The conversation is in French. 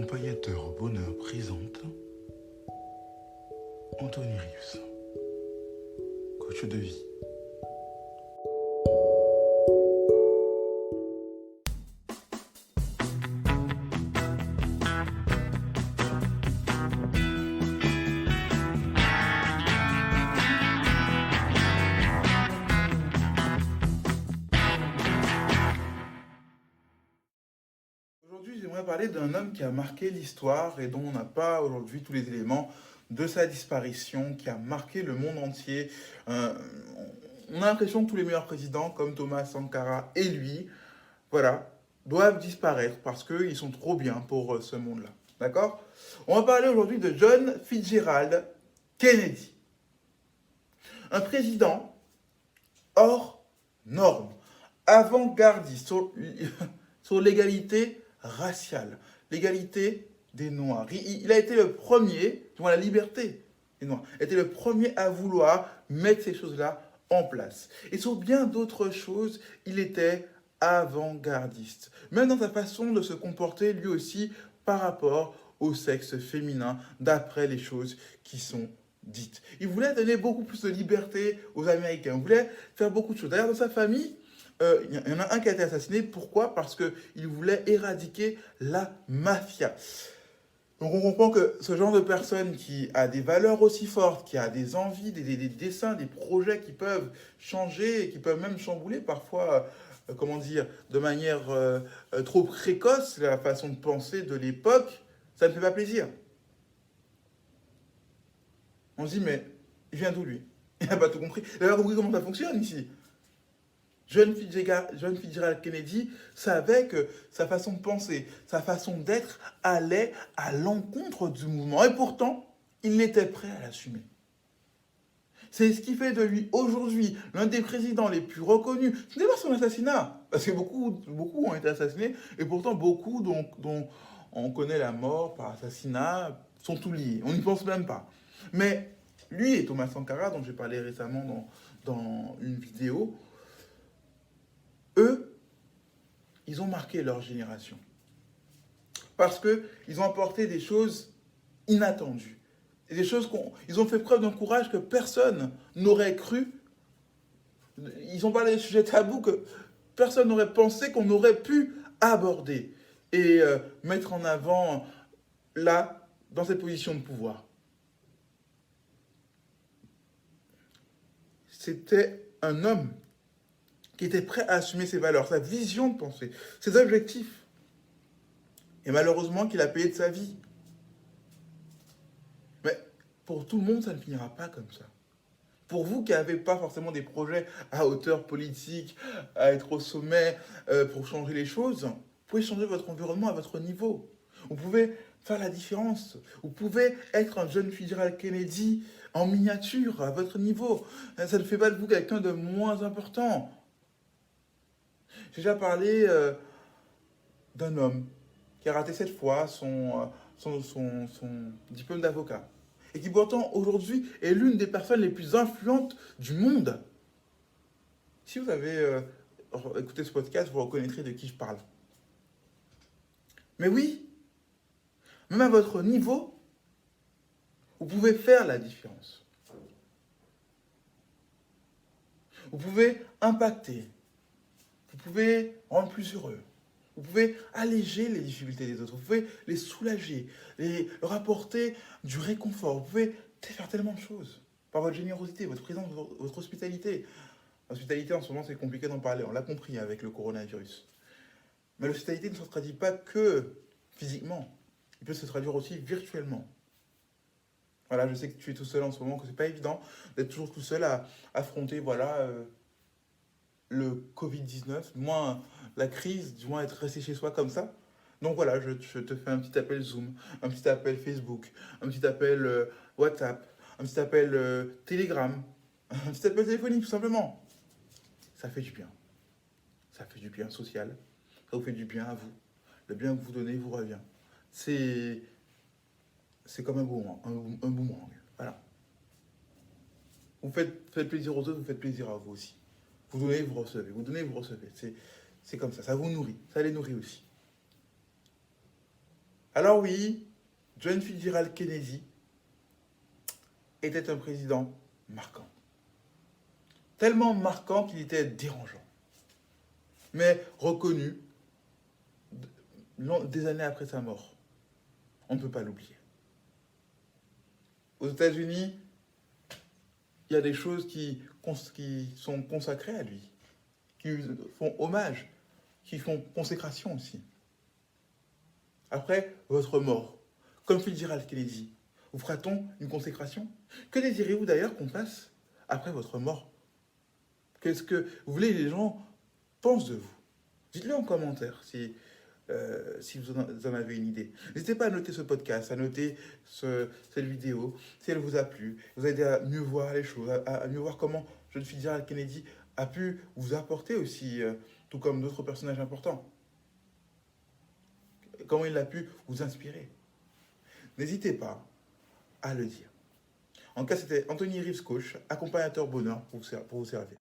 Accompagnateur au bonheur présente Anthony Rives, coach de vie. Aujourd'hui, j'aimerais parler d'un homme qui a marqué l'histoire et dont on n'a pas aujourd'hui tous les éléments de sa disparition, qui a marqué le monde entier. Euh, on a l'impression que tous les meilleurs présidents, comme Thomas Sankara et lui, voilà, doivent disparaître parce qu'ils sont trop bien pour ce monde-là. D'accord? On va parler aujourd'hui de John Fitzgerald Kennedy, un président hors norme, avant-gardiste sur l'égalité raciale, l'égalité des Noirs. Il a été le premier, la liberté des Noirs, a été le premier à vouloir mettre ces choses-là en place. Et sur bien d'autres choses, il était avant-gardiste. Même dans sa façon de se comporter, lui aussi, par rapport au sexe féminin, d'après les choses qui sont dites. Il voulait donner beaucoup plus de liberté aux Américains. Il voulait faire beaucoup de choses. D'ailleurs, dans sa famille, il y en a un qui a été assassiné. Pourquoi? Parce qu'il voulait éradiquer la mafia. Donc on comprend que ce genre de personne qui a des valeurs aussi fortes, qui a des envies, des dessins, des projets qui peuvent changer, et qui peuvent même chambouler parfois, comment dire, de manière trop précoce la façon de penser de l'époque, ça ne fait pas plaisir. On se dit, mais il vient d'où lui? Il n'a pas tout compris. Il n'a pas compris comment ça fonctionne ici. John Fitzgerald Kennedy savait que sa façon de penser, sa façon d'être allait à l'encontre du mouvement. Et pourtant, il était prêt à l'assumer. C'est ce qui fait de lui aujourd'hui l'un des présidents les plus reconnus. Ce n'est pas son assassinat, parce que beaucoup ont été assassinés, et pourtant beaucoup dont on connaît la mort par assassinat sont tous liés. On n'y pense même pas. Mais lui et Thomas Sankara, dont j'ai parlé récemment dans une vidéo, eux, ils ont marqué leur génération. Parce qu'ils ont apporté des choses inattendues. Et des choses ils ont fait preuve d'un courage que personne n'aurait cru. Ils ont parlé des sujets tabous que personne n'aurait pensé qu'on aurait pu aborder et mettre en avant là, dans cette position de pouvoir. C'était un homme qui était prêt à assumer ses valeurs, sa vision de pensée, ses objectifs. Et malheureusement qu'il a payé de sa vie. Mais pour tout le monde, ça ne finira pas comme ça. Pour vous qui n'avez pas forcément des projets à hauteur politique, à être au sommet pour changer les choses, vous pouvez changer votre environnement à votre niveau. Vous pouvez faire la différence. Vous pouvez être un jeune Fitzgerald Kennedy en miniature à votre niveau. Ça ne fait pas de vous quelqu'un de moins important. J'ai déjà parlé d'un homme qui a raté 7 fois son diplôme d'avocat et qui pourtant aujourd'hui est l'une des personnes les plus influentes du monde. Si vous avez écouté ce podcast, vous reconnaîtrez de qui je parle. Mais oui, même à votre niveau, vous pouvez faire la différence. Vous pouvez impacter. Vous pouvez rendre plus heureux. Vous pouvez alléger les difficultés des autres. Vous pouvez les soulager, leur apporter du réconfort. Vous pouvez faire tellement de choses. Par votre générosité, votre présence, votre hospitalité. L'hospitalité, en ce moment, c'est compliqué d'en parler. On l'a compris avec le coronavirus. Mais l'hospitalité ne se traduit pas que physiquement. Il peut se traduire aussi virtuellement. Voilà, je sais que tu es tout seul en ce moment, que c'est pas évident d'être toujours tout seul à affronter, le Covid-19, du moins la crise, du moins être resté chez soi comme ça. Donc voilà, je te fais un petit appel Zoom, un petit appel Facebook, un petit appel WhatsApp, un petit appel Telegram, un petit appel téléphonique tout simplement. Ça fait du bien. Ça fait du bien social. Ça vous fait du bien à vous. Le bien que vous donnez vous revient. C'est comme un boomerang. Un boomerang. Voilà. Vous faites plaisir aux autres, vous faites plaisir à vous aussi. Vous donnez, vous recevez. Vous donnez, vous recevez. C'est comme ça. Ça vous nourrit. Ça les nourrit aussi. Alors oui, John Fitzgerald Kennedy était un président marquant. Tellement marquant qu'il était dérangeant, mais reconnu des années après sa mort. On ne peut pas l'oublier. Aux États-Unis, il y a des choses qui sont consacrées à lui, qui font hommage, qui font consécration aussi. Après votre mort, comme Fitzgerald Kennedy, vous fera-t-on une consécration? Que désirez-vous d'ailleurs qu'on fasse après votre mort? Qu'est-ce que vous voulez que les gens pensent de vous? Dites-le en commentaire si vous en avez une idée. N'hésitez pas à noter ce podcast, à noter cette vidéo, si elle vous a plu, vous aidez à mieux voir les choses, à mieux voir comment John Fitzgerald Kennedy a pu vous apporter aussi, tout comme d'autres personnages importants. Comment il a pu vous inspirer. N'hésitez pas à le dire. En tout cas, c'était Anthony Rives, coach, accompagnateur bonheur pour vous servir.